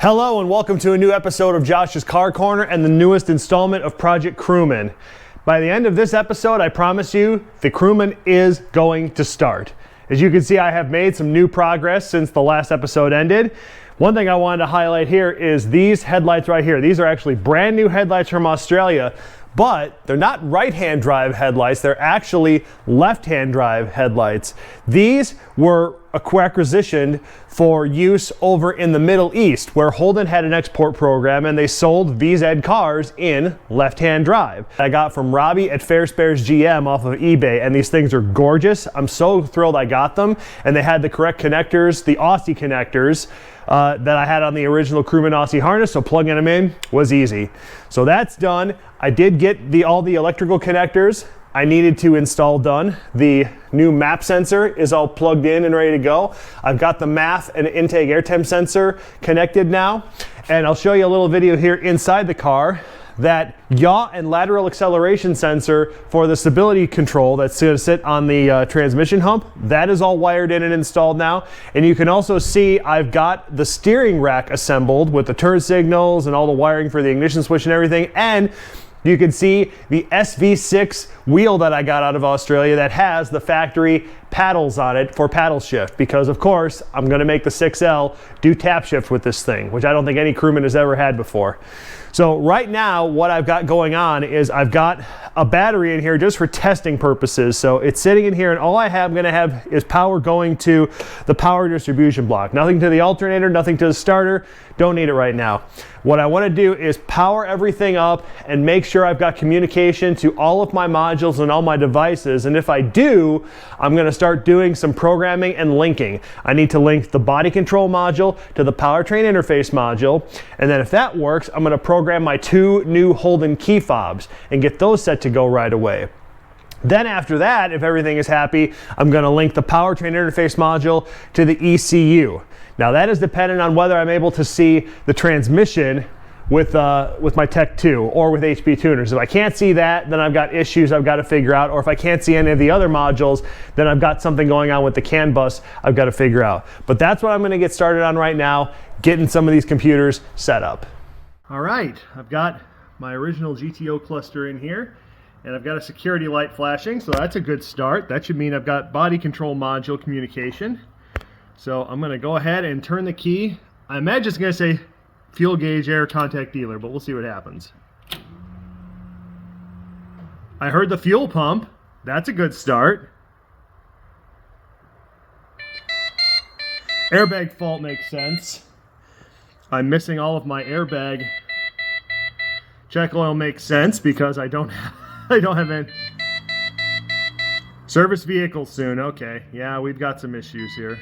Hello and welcome to a new episode of Josh's Car Corner and the newest installment of Project Crewman. By the end of this episode, I promise you, the Crewman is going to start. As you can see, I have made some new progress since the last episode ended. One thing I wanted to highlight here is these headlights right here. These are actually brand new headlights from Australia, but they're not right-hand drive headlights, they're actually left-hand drive headlights. These were acquisitioned for use over in the Middle East, where Holden had an export program and they sold VZ cars in left-hand drive. I got from Robbie at Fair Spares GM off of eBay, and these things are gorgeous. I'm so thrilled I got them, and they had the correct connectors, the Aussie connectors, that I had on the original Crewman Aussie harness, so plugging them in was easy. So that's done. I did get all the electrical connectors I needed to install done. The new map sensor is all plugged in and ready to go. I've got the MAF and intake air temp sensor connected now, and I'll show you a little video here inside the car. That yaw and lateral acceleration sensor for the stability control that's going to sit on the transmission hump, that is all wired in and installed now. And you can also see I've got the steering rack assembled with the turn signals and all the wiring for the ignition switch and everything. And you can see the SV6 wheel that I got out of Australia that has the factory paddles on it for paddle shift, because of course I'm going to make the 6L do tap shift with this thing, which I don't think any crewman has ever had before. So right now what I've got going on is I've got a battery in here just for testing purposes. So it's sitting in here, and all I'm going to have is power going to the power distribution block. Nothing to the alternator, nothing to the starter. Don't need it right now. What I want to do is power everything up and make sure I've got communication to all of my modules and all my devices. And if I do, I'm going to start doing some programming and linking. I need to link the body control module to the powertrain interface module. And then if that works, I'm going to program my two new Holden key fobs and get those set to go right away. Then after that, if everything is happy, I'm going to link the powertrain interface module to the ECU. Now that is dependent on whether I'm able to see the transmission with my Tech 2 or with HP tuners. If I can't see that, then I've got issues I've got to figure out. Or if I can't see any of the other modules, then I've got something going on with the CAN bus I've got to figure out. But that's what I'm going to get started on right now, getting some of these computers set up. All right, I've got my original GTO cluster in here, and I've got a security light flashing, so that's a good start. That should mean I've got body control module communication. So I'm going to go ahead and turn the key. I imagine it's going to say fuel gauge air contact dealer, but we'll see what happens. I heard the fuel pump. That's a good start. Airbag fault makes sense. I'm missing all of my airbag. Check oil makes sense because I don't have any. Service vehicle soon. Okay. Yeah, we've got some issues here.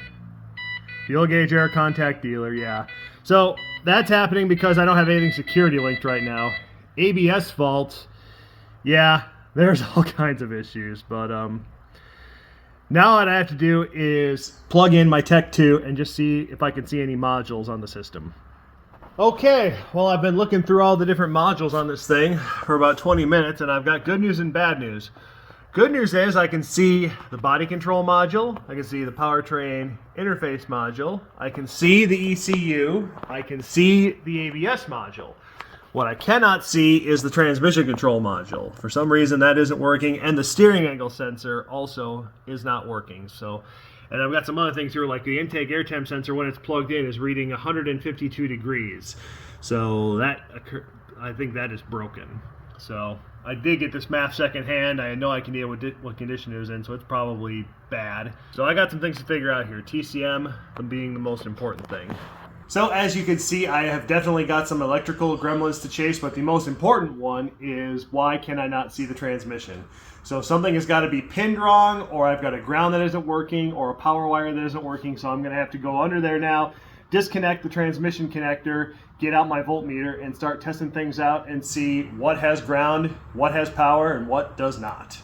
Fuel gauge air contact dealer, yeah. So that's happening because I don't have anything security linked right now. ABS fault, yeah, there's all kinds of issues, but now what I have to do is plug in my Tech 2 and just see if I can see any modules on the system. Okay, well, I've been looking through all the different modules on this thing for about 20 minutes, and I've got good news and bad news. Good news is I can see the body control module, I can see the powertrain interface module, I can see the ECU, I can see the ABS module. What I cannot see is the transmission control module. For some reason that isn't working, and the steering angle sensor also is not working. So, and I've got some other things here, like the intake air temp sensor when it's plugged in is reading 152 degrees. So that, I think that is broken. So I did get this MAF secondhand. I had no idea what condition it was in, so it's probably bad. So I got some things to figure out here. TCM being the most important thing. So as you can see, I have definitely got some electrical gremlins to chase, but the most important one is why can I not see the transmission? So something has got to be pinned wrong, or I've got a ground that isn't working, or a power wire that isn't working, so I'm going to have to go under there now, disconnect the transmission connector, get out my voltmeter, and start testing things out and see what has ground, what has power, and what does not.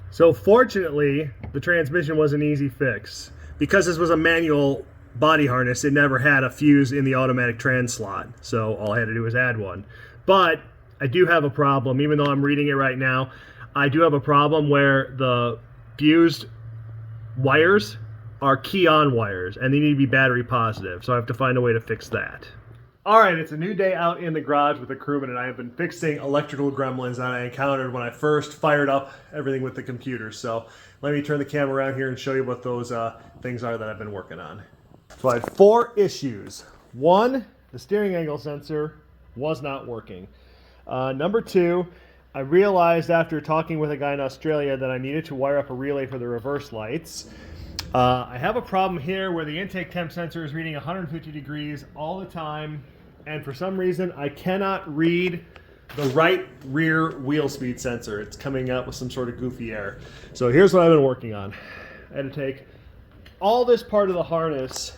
So fortunately, the transmission was an easy fix. Because this was a manual body harness, it never had a fuse in the automatic trans slot, so all I had to do was add one. But I do have a problem, even though I'm reading it right now. I do have a problem where the fused wires are key-on wires, and they need to be battery positive, so I have to find a way to fix that. All right, it's a new day out in the garage with the Crewman, and I have been fixing electrical gremlins that I encountered when I first fired up everything with the computer. So let me turn the camera around here and show you what those things are that I've been working on. So I had 4 issues. 1, the steering angle sensor was not working. Number 2, I realized after talking with a guy in Australia that I needed to wire up a relay for the reverse lights. I have a problem here where the intake temp sensor is reading 150 degrees all the time, and for some reason I cannot read the right rear wheel speed sensor. It's coming out with some sort of goofy error. So here's what I've been working on. I had to take all this part of the harness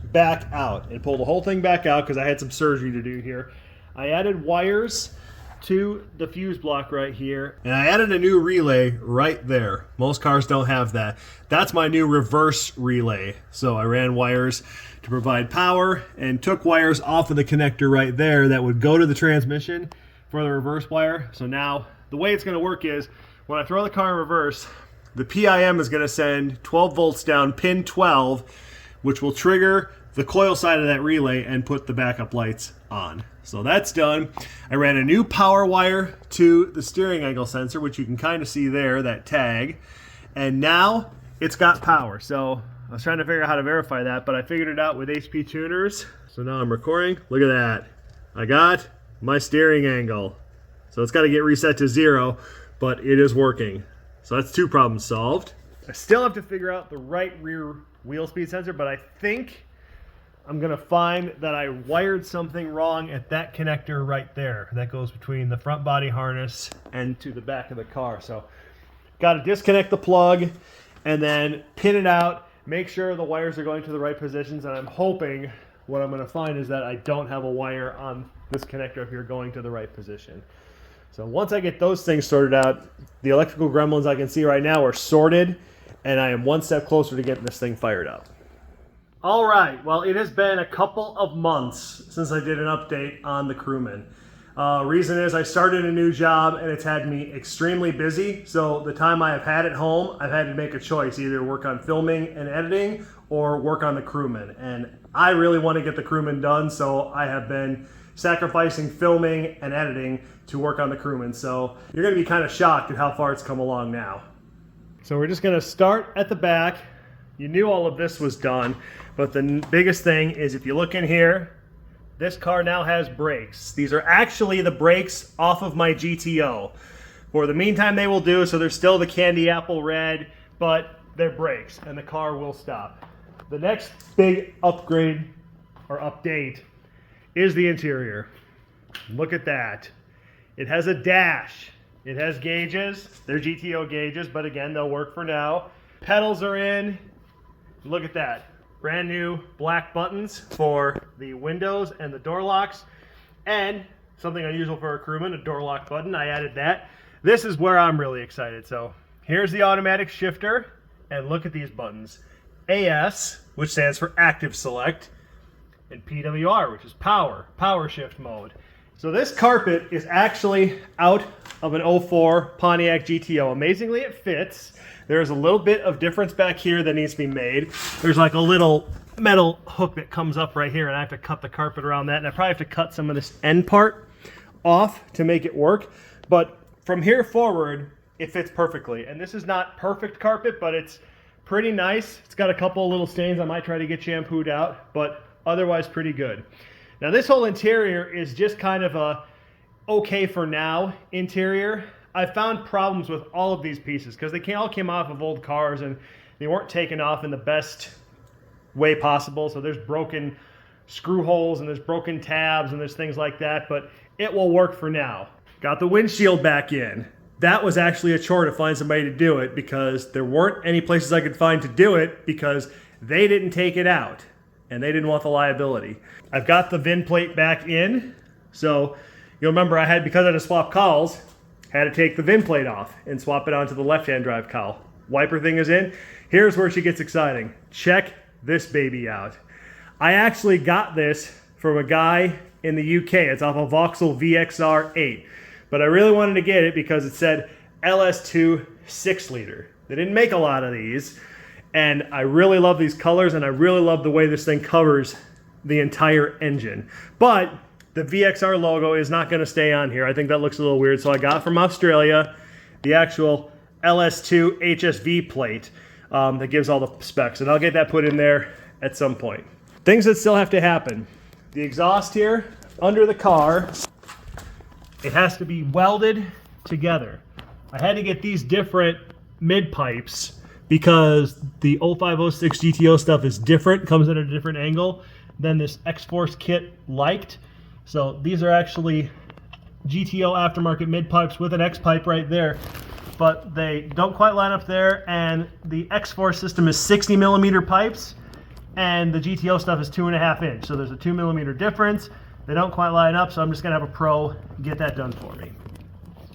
back out and pull the whole thing back out because I had some surgery to do here. I added wires to the fuse block right here, and I added a new relay right there. Most cars don't have that. That's my new reverse relay. So I ran wires to provide power and took wires off of the connector right there that would go to the transmission for the reverse wire. So now the way it's going to work is when I throw the car in reverse, the PIM is going to send 12 volts down pin 12, which will trigger the coil side of that relay and put the backup lights on. So that's done. I ran a new power wire to the steering angle sensor, which you can kind of see there, that tag. And now it's got power. So I was trying to figure out how to verify that, but I figured it out with HP tuners. So now I'm recording. Look at that. I got my steering angle. So it's got to get reset to 0, but it is working. So that's 2 problems solved. I still have to figure out the right rear wheel speed sensor, but I think I'm going to find that I wired something wrong at that connector right there. That goes between the front body harness and to the back of the car. So got to disconnect the plug and then pin it out, make sure the wires are going to the right positions, and I'm hoping what I'm going to find is that I don't have a wire on this connector if you're going to the right position. So once I get those things sorted out, the electrical gremlins I can see right now are sorted, and I am one step closer to getting this thing fired up. All right, well, it has been a couple of months since I did an update on the Crewman. Reason is I started a new job and it's had me extremely busy. So the time I have had at home, I've had to make a choice, either work on filming and editing or work on the Crewman. And I really want to get the Crewman done, so I have been sacrificing filming and editing to work on the Crewman. So you're going to be kind of shocked at how far it's come along now. So we're just going to start at the back. You knew all of this was done, but the biggest thing is if you look in here, this car now has brakes. These are actually the brakes off of my GTO. For the meantime, they will do, so they're still the candy apple red, but they're brakes, and the car will stop. The next big upgrade, or update, is the interior. Look at that. It has a dash. It has gauges. They're GTO gauges, but again, they'll work for now. Pedals are in. Look at that. Brand new black buttons for the windows and the door locks, and something unusual for a Crewman, a door lock button. I added that. This is where I'm really excited. So here's the automatic shifter, and look at these buttons. AS, which stands for active select, and PWR, which is power shift mode. So this carpet is actually out of an 04 Pontiac GTO. Amazingly, it fits. There's a little bit of difference back here that needs to be made. There's like a little metal hook that comes up right here, and I have to cut the carpet around that, and I probably have to cut some of this end part off to make it work. But from here forward, it fits perfectly. And this is not perfect carpet, but it's pretty nice. It's got a couple of little stains I might try to get shampooed out, but otherwise pretty good. Now this whole interior is just kind of a okay for now interior. I found problems with all of these pieces because they all came off of old cars and they weren't taken off in the best way possible. So there's broken screw holes and there's broken tabs and there's things like that, but it will work for now. Got the windshield back in. That was actually a chore to find somebody to do it because there weren't any places I could find to do it because they didn't take it out and they didn't want the liability. I've got the VIN plate back in. So you'll remember I had, because I had to swap cowls, had to take the VIN plate off and swap it onto the left-hand drive cowl. Wiper thing is in. Here's where she gets exciting. Check this baby out. I actually got this from a guy in the UK. It's off a Vauxhall VXR 8. But I really wanted to get it because it said LS2 6-liter. They didn't make a lot of these. And I really love these colors, and I really love the way this thing covers the entire engine. But the VXR logo is not going to stay on here. I think that looks a little weird. So I got from Australia the actual LS2 HSV plate that gives all the specs. And I'll get that put in there at some point. Things that still have to happen. The exhaust here under the car, it has to be welded together. I had to get these different mid pipes because the 0506 GTO stuff is different, comes at a different angle than this X-Force kit liked. So these are actually GTO aftermarket mid pipes with an X pipe right there, but they don't quite line up there, and the X-Force system is 60 millimeter pipes and the GTO stuff is 2.5 inch. So there's a 2 millimeter difference. They don't quite line up, so I'm just gonna have a pro get that done for me.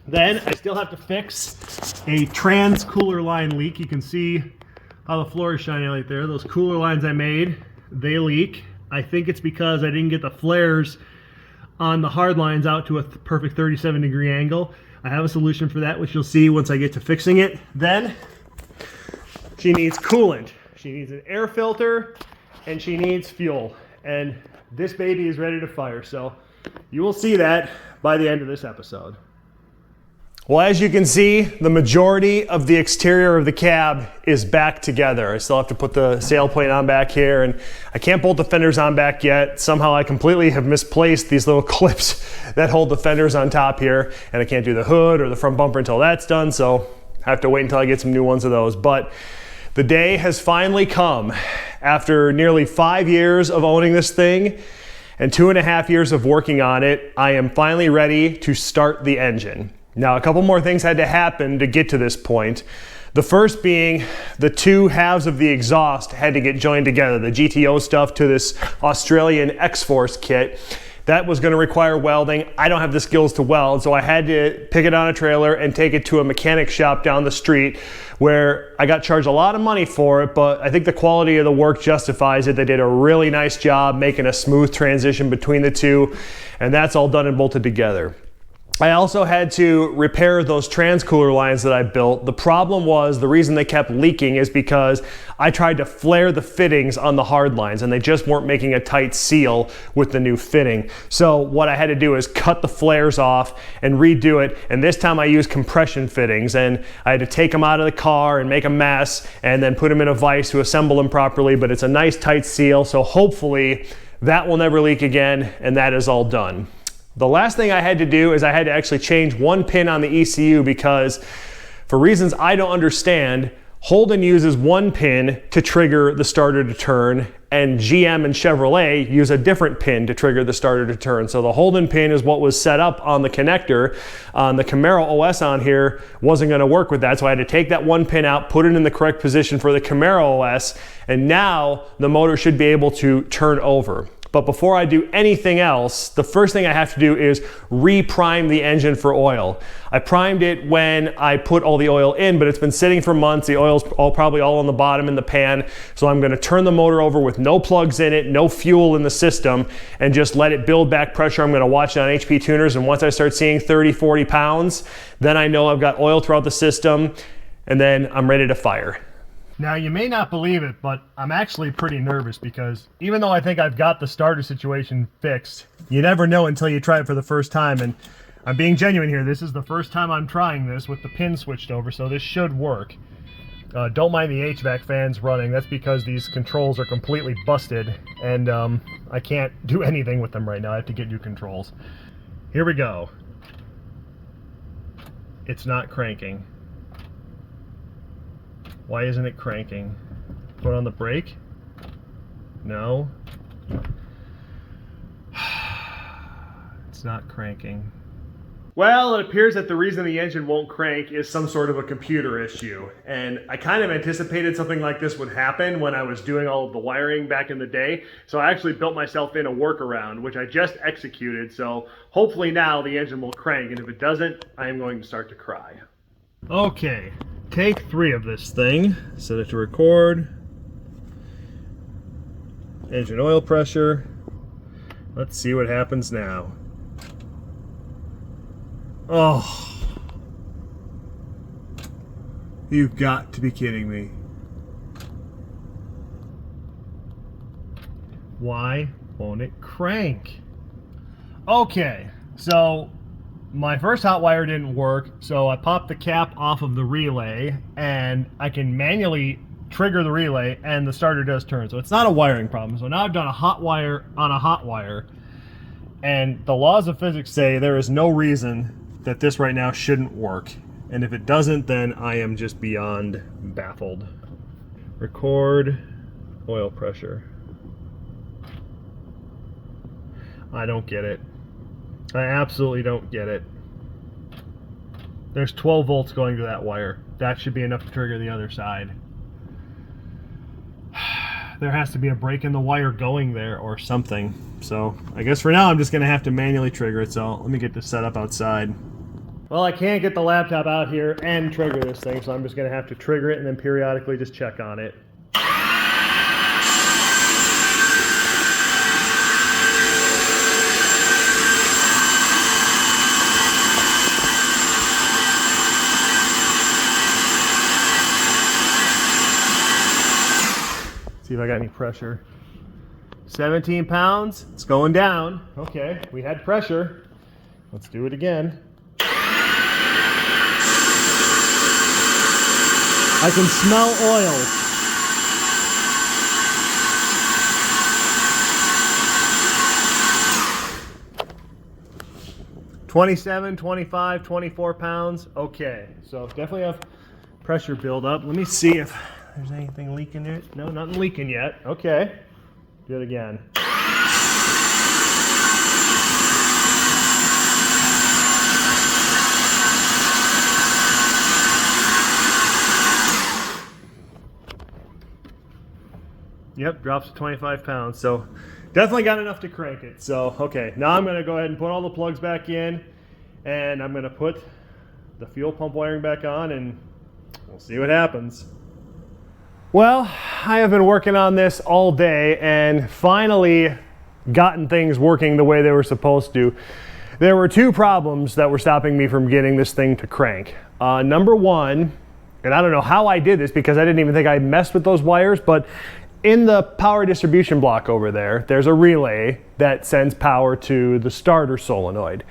Then I still have to fix a trans cooler line leak. You can see how the floor is shining right there. Those cooler lines I made, they leak. I think it's because I didn't get the flares on the hard lines out to a perfect 37-degree angle. I have a solution for that, which you'll see once I get to fixing it. Then she needs coolant. She needs an air filter, and she needs fuel. And this baby is ready to fire, so you will see that by the end of this episode. Well, as you can see, the majority of the exterior of the cab is back together. I still have to put the sail plate on back here, and I can't bolt the fenders on back yet. Somehow I completely have misplaced these little clips that hold the fenders on top here, and I can't do the hood or the front bumper until that's done, so I have to wait until I get some new ones of those. But the day has finally come. After nearly 5 years of owning this thing and 2.5 years of working on it, I am finally ready to start the engine. Now, a couple more things had to happen to get to this point. The first being the two halves of the exhaust had to get joined together, the GTO stuff to this Australian X-Force kit. That was going to require welding. I don't have the skills to weld, so I had to pick it on a trailer and take it to a mechanic shop down the street where I got charged a lot of money for it, but I think the quality of the work justifies it. They did a really nice job making a smooth transition between the two, and that's all done and bolted together. I also had to repair those trans cooler lines that I built. The problem was, the reason they kept leaking is because I tried to flare the fittings on the hard lines and they just weren't making a tight seal with the new fitting. So what I had to do is cut the flares off and redo it, and this time I used compression fittings, and I had to take them out of the car and make a mess and then put them in a vise to assemble them properly, but it's a nice tight seal, so hopefully that will never leak again, and that is all done. The last thing I had to do is I had to actually change one pin on the ECU because, for reasons I don't understand, Holden uses one pin to trigger the starter to turn, and GM and Chevrolet use a different pin to trigger the starter to turn. So the Holden pin is what was set up on the connector. On the Camaro OS on here wasn't going to work with that, so I had to take that one pin out, put it in the correct position for the Camaro OS, and now the motor should be able to turn over. But before I do anything else, the first thing I have to do is re-prime the engine for oil. I primed it when I put all the oil in, but it's been sitting for months. The oil's probably all on the bottom in the pan. So I'm gonna turn the motor over with no plugs in it, no fuel in the system, and just let it build back pressure. I'm gonna watch it on HP tuners, and once I start seeing 30, 40 pounds, then I know I've got oil throughout the system, and then I'm ready to fire. Now, you may not believe it, but I'm actually pretty nervous because even though I think I've got the starter situation fixed, you never know until you try it for the first time. And I'm being genuine here. This is the first time I'm trying this with the pin switched over, so this should work. Don't mind the HVAC fans running. That's because these controls are completely busted, and I can't do anything with them right now. I have to get new controls. Here we go. It's not cranking. Why isn't it cranking? Put on the brake? No. It's not cranking. Well, it appears that the reason the engine won't crank is some sort of a computer issue. And I kind of anticipated something like this would happen when I was doing all of the wiring back in the day. So I actually built myself in a workaround, which I just executed. So hopefully now the engine will crank. And if it doesn't, I am going to start to cry. Okay. Take 3 of this thing, set it to record, engine oil pressure. Let's see what happens now. Oh, you've got to be kidding me. Why won't it crank? Okay, so my first hot wire didn't work, so I popped the cap off of the relay, and I can manually trigger the relay, and the starter does turn. So it's not a wiring problem. So now I've done a hot wire on a hot wire, and the laws of physics say there is no reason that this right now shouldn't work. And if it doesn't, then I am just beyond baffled. Record oil pressure. I don't get it. I absolutely don't get it. There's 12 volts going to that wire. That should be enough to trigger the other side. There has to be a break in the wire going there or something. So I guess for now I'm just gonna have to manually trigger it. So let me get this set up outside. Well, I can't get the laptop out here and trigger this thing, so I'm just gonna have to trigger it and then periodically just check on it. See if I got any pressure. 17 pounds, it's going down. Okay, we had pressure. Let's do it again. I can smell oil. $27, $25, $24 pounds. Okay, so definitely have pressure buildup. Let me see if there's anything leaking there. No, nothing leaking yet. Okay, do it again. Yep, drops to 25 pounds. So definitely got enough to crank it. So, okay, now I'm gonna go ahead and put all the plugs back in, and I'm gonna put the fuel pump wiring back on, and we'll see what happens. Well, I have been working on this all day and finally gotten things working the way they were supposed to. There were two problems that were stopping me from getting this thing to crank. Number one, and I don't know how I did this because I didn't even think I messed with those wires, but in the power distribution block over there, there's a relay that sends power to the starter solenoid.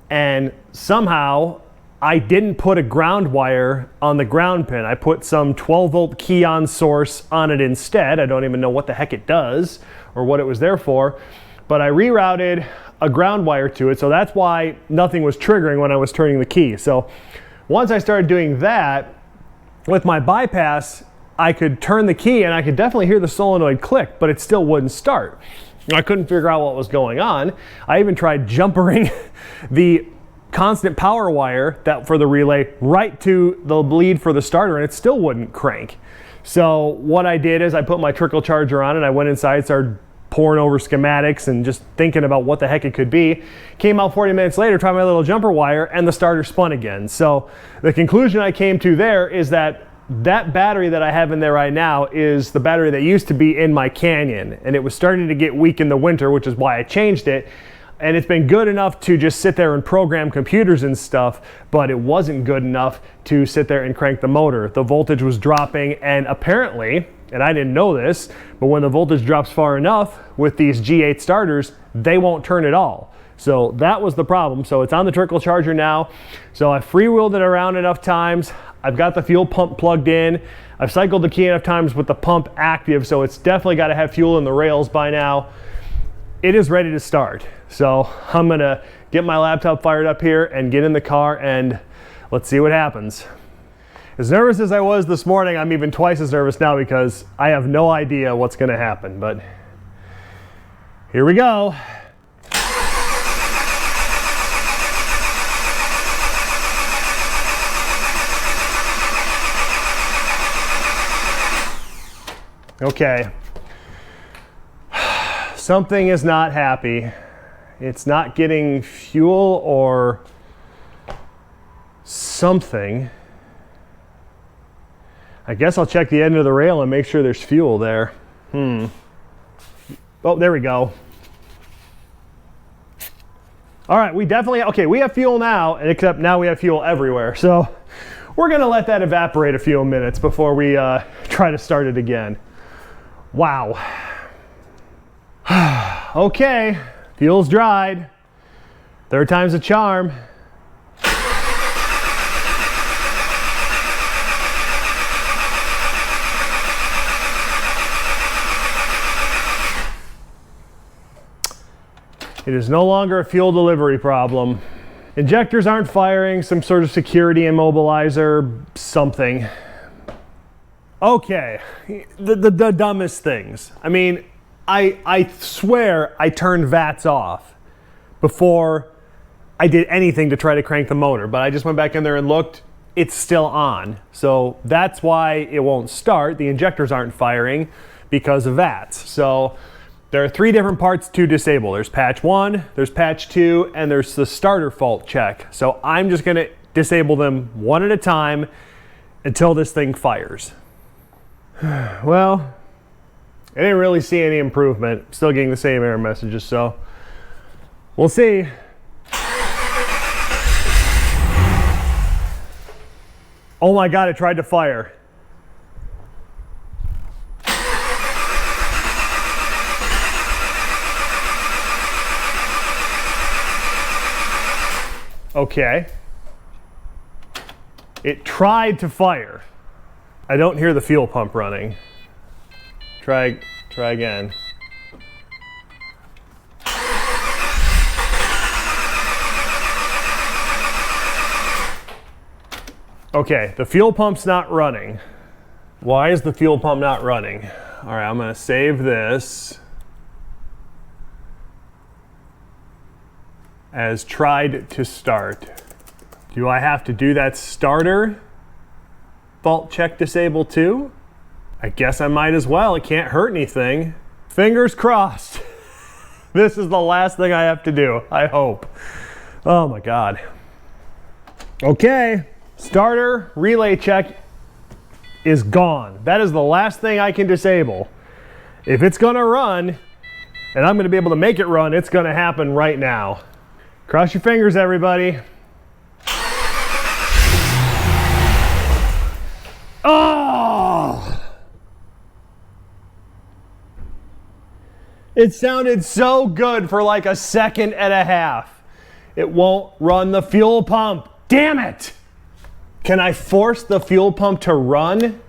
And somehow I didn't put a ground wire on the ground pin. I put some 12 volt key on source on it instead. I don't even know what the heck it does or what it was there for, but I rerouted a ground wire to it. So that's why nothing was triggering when I was turning the key. So once I started doing that with my bypass, I could turn the key and I could definitely hear the solenoid click, but it still wouldn't start. I couldn't figure out what was going on. I even tried jumpering the constant power wire that for the relay right to the lead for the starter, and it still wouldn't crank. So what I did is I put my trickle charger on and I went inside, started poring over schematics and just thinking about what the heck it could be. Came out 40 minutes later, tried my little jumper wire, and the starter spun again. So the conclusion I came to there is that battery that I have in there right now is the battery that used to be in my Canyon, and it was starting to get weak in the winter, which is why I changed it. And it's been good enough to just sit there and program computers and stuff, but it wasn't good enough to sit there and crank the motor. The voltage was dropping, and apparently, and I didn't know this, but when the voltage drops far enough with these G8 starters, they won't turn at all. So that was the problem. So it's on the trickle charger now. So I freewheeled it around enough times. I've got the fuel pump plugged in. I've cycled the key enough times with the pump active, so it's definitely got to have fuel in the rails by now. It is ready to start. So I'm gonna get my laptop fired up here and get in the car, and let's see what happens. As nervous as I was this morning, I'm even twice as nervous now because I have no idea what's gonna happen, but here we go. Okay, something is not happy. It's not getting fuel or something. I guess I'll check the end of the rail and make sure there's fuel there. Oh, there we go. All right, we definitely, okay, we have fuel now, except now we have fuel everywhere. So we're gonna let that evaporate a few minutes before we try to start it again. Wow. Okay, fuel's dried. Third time's a charm. It is no longer a fuel delivery problem. Injectors aren't firing, some sort of security immobilizer, something. Okay, the dumbest things. I mean, I swear I turned VATs off before I did anything to try to crank the motor, but I just went back in there and looked, it's still on. So that's why it won't start. The injectors aren't firing because of VATs. So there are 3 different parts to disable. There's patch 1, there's patch 2, and there's the starter fault check. So I'm just gonna disable them one at a time until this thing fires. Well, I didn't really see any improvement. Still getting the same error messages, so we'll see. Oh my God, it tried to fire. Okay. It tried to fire. I don't hear the fuel pump running. Try again. Okay, the fuel pump's not running. Why is the fuel pump not running? All right, I'm gonna save this as tried to start. Do I have to do that starter fault check disable too? I guess I might as well. It can't hurt anything. Fingers crossed. This is the last thing I have to do, I hope. Oh my God. Okay, starter relay check is gone. That is the last thing I can disable. If it's gonna run, and I'm gonna be able to make it run, it's gonna happen right now. Cross your fingers, everybody. Oh! It sounded so good for like a second and a half. It won't run the fuel pump. Damn it! Can I force the fuel pump to run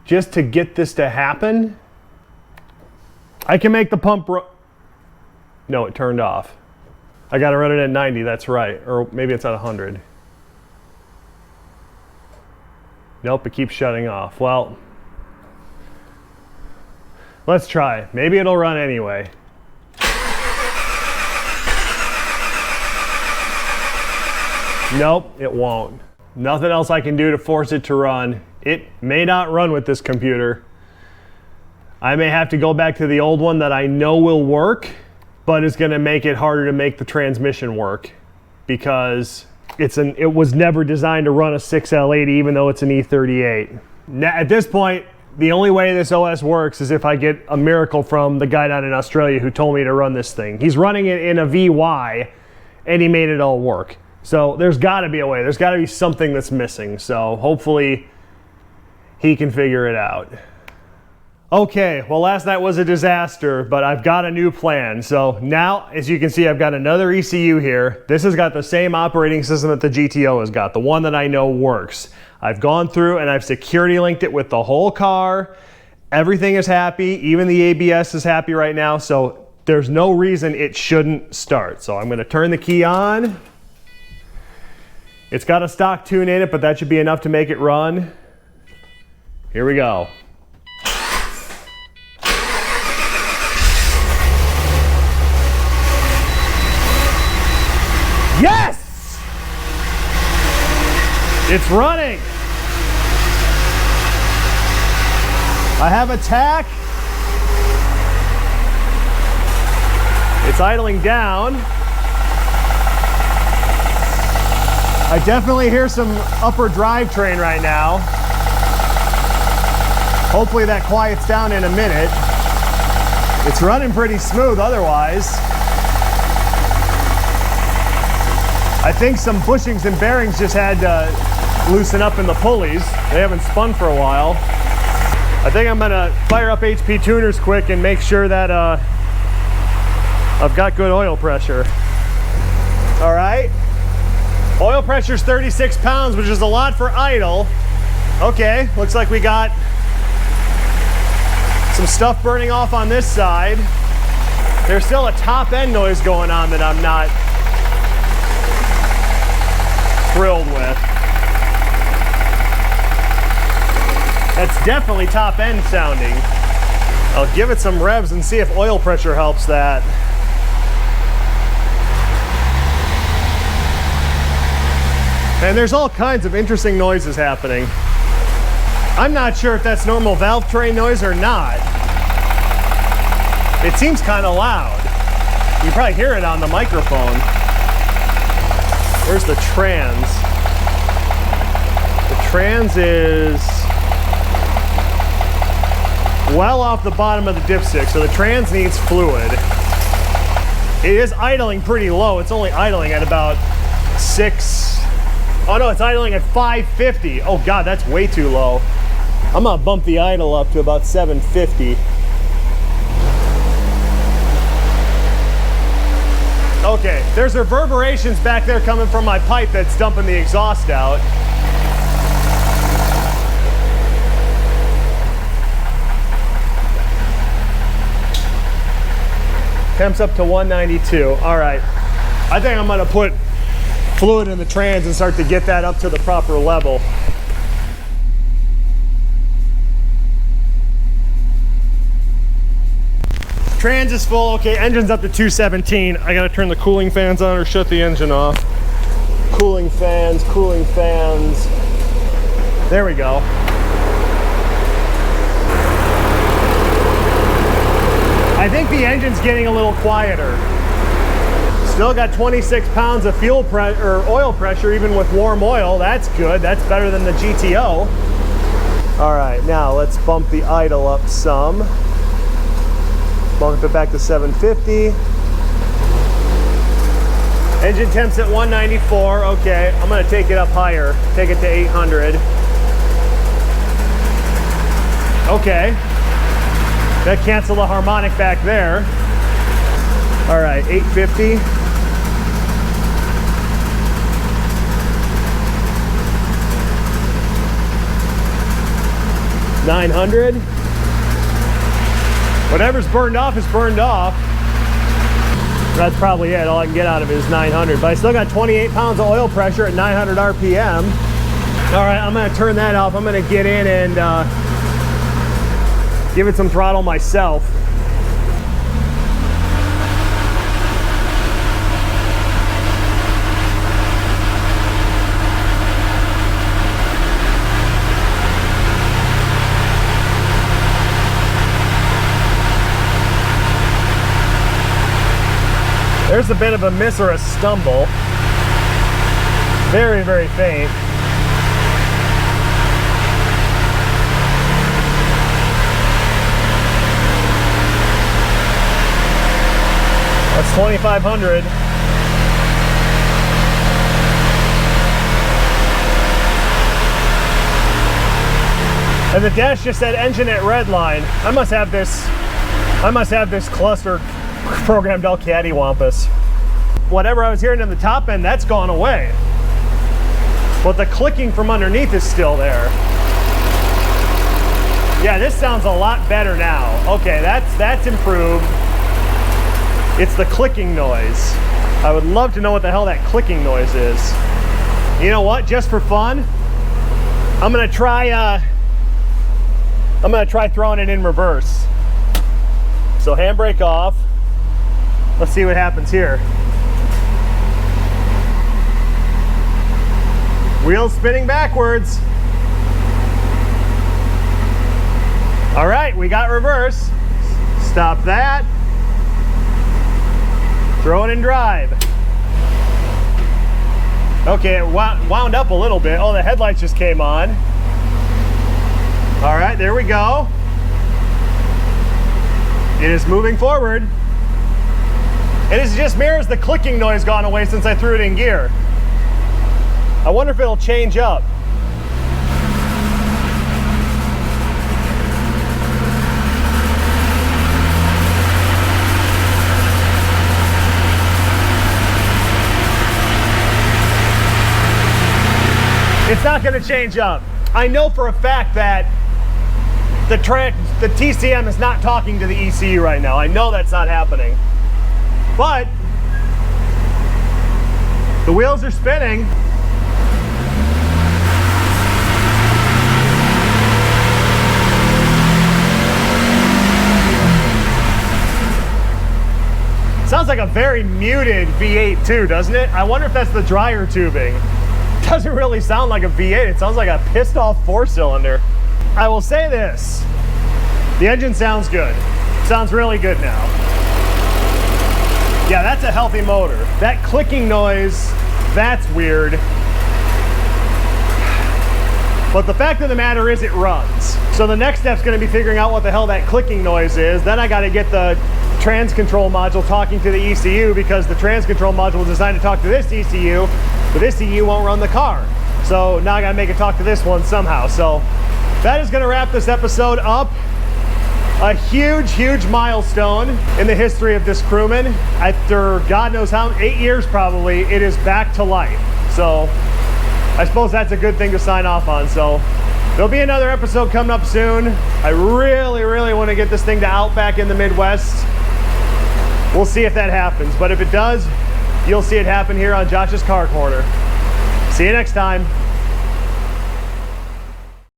just to get this to happen? I can make the pump run. No, it turned off. I gotta run it at 90, that's right. Or maybe it's at 100. Nope, it keeps shutting off. Well, let's try. Maybe it'll run anyway. Nope, it won't. Nothing else I can do to force it to run. It may not run with this computer. I may have to go back to the old one that I know will work, but it's gonna make it harder to make the transmission work because it was never designed to run a 6L80 even though it's an E38. Now, at this point, the only way this OS works is if I get a miracle from the guy down in Australia who told me to run this thing. He's running it in a VY and he made it all work. So there's gotta be a way. There's gotta be something that's missing. So hopefully he can figure it out. Okay, well last night was a disaster, but I've got a new plan. So now, as you can see, I've got another ECU here. This has got the same operating system that the GTO has got, the one that I know works. I've gone through and I've security linked it with the whole car. Everything is happy, even the ABS is happy right now, so there's no reason it shouldn't start. So I'm gonna turn the key on. It's got a stock tune in it, but that should be enough to make it run. Here we go. Yes! It's running. I have a tach. It's idling down. I definitely hear some upper drivetrain right now. Hopefully that quiets down in a minute. It's running pretty smooth otherwise. I think some bushings and bearings just had to loosen up in the pulleys. They haven't spun for a while. I think I'm gonna fire up HP tuners quick and make sure that I've got good oil pressure. All right. Oil pressure is 36 pounds, which is a lot for idle. Okay, looks like we got some stuff burning off on this side. There's still a top end noise going on that I'm not thrilled with. That's definitely top end sounding. I'll give it some revs and see if oil pressure helps that. And there's all kinds of interesting noises happening. I'm not sure if that's normal valve train noise or not. It seems kind of loud. You can probably hear it on the microphone. Where's the trans? The trans is well off the bottom of the dipstick, so the trans needs fluid. It is idling pretty low. It's only idling at about 6. Oh no, it's idling at 550. Oh God, that's way too low. I'm gonna bump the idle up to about 750. Okay, there's reverberations back there coming from my pipe that's dumping the exhaust out. Temps up to 192. All right, I think I'm gonna put fluid in the trans and start to get that up to the proper level. Trans is full. Okay, engine's up to 217. I gotta turn the cooling fans on or shut the engine off. Cooling fans, cooling fans. There we go. I think the engine's getting a little quieter. Still got 26 pounds of fuel or oil pressure even with warm oil. That's good. That's better than the GTO. All right, now let's bump the idle up some. Bump it back to 750. Engine temps at 194. Okay, I'm gonna take it up higher. Take it to 800. Okay. That canceled the harmonic back there. All right, 850. $900. Whatever's burned off is burned off. That's probably it. All I can get out of it is 900. But I still got 28 pounds of oil pressure at 900 RPM. All right, I'm gonna turn that off. I'm gonna get in and give it some throttle myself. There's a bit of a miss or a stumble. Very, very faint. That's 2,500. And the dash just said engine at red line. I must have this clustered programmed El Cattywampus. Whatever I was hearing in the top end, that's gone away. But the clicking from underneath is still there. Yeah, this sounds a lot better now. Okay, that's improved. It's the clicking noise. I would love to know what the hell that clicking noise is. You know what? Just for fun, I'm gonna try throwing it in reverse. So handbrake off. Let's see what happens here. Wheels spinning backwards. All right, we got reverse. Stop that. Throw it in drive. Okay, it wound up a little bit. Oh, the headlights just came on. All right, there we go. It is moving forward. It just mirrors the clicking noise gone away since I threw it in gear. I wonder if it'll change up. It's not going to change up. I know for a fact that the TCM is not talking to the ECU right now. I know that's not happening. But the wheels are spinning. Sounds like a very muted V8 too, doesn't it? I wonder if that's the dryer tubing. It doesn't really sound like a V8. It sounds like a pissed off 4-cylinder. I will say this, the engine sounds good. Sounds really good now. Yeah, that's a healthy motor. That clicking noise, that's weird. But the fact of the matter is it runs. So the next step's gonna be figuring out what the hell that clicking noise is. Then I gotta get the trans control module talking to the ECU, because the trans control module was designed to talk to this ECU, but this ECU won't run the car. So now I gotta make it talk to this one somehow. So that is gonna wrap this episode up. A huge, huge milestone in the history of this Crewman. After God knows how, 8 years probably, it is back to life. So I suppose that's a good thing to sign off on. So there'll be another episode coming up soon. I really, really want to get this thing to Outback in the Midwest. We'll see if that happens, but if it does, you'll see it happen here on Josh's Car Corner. See you next time.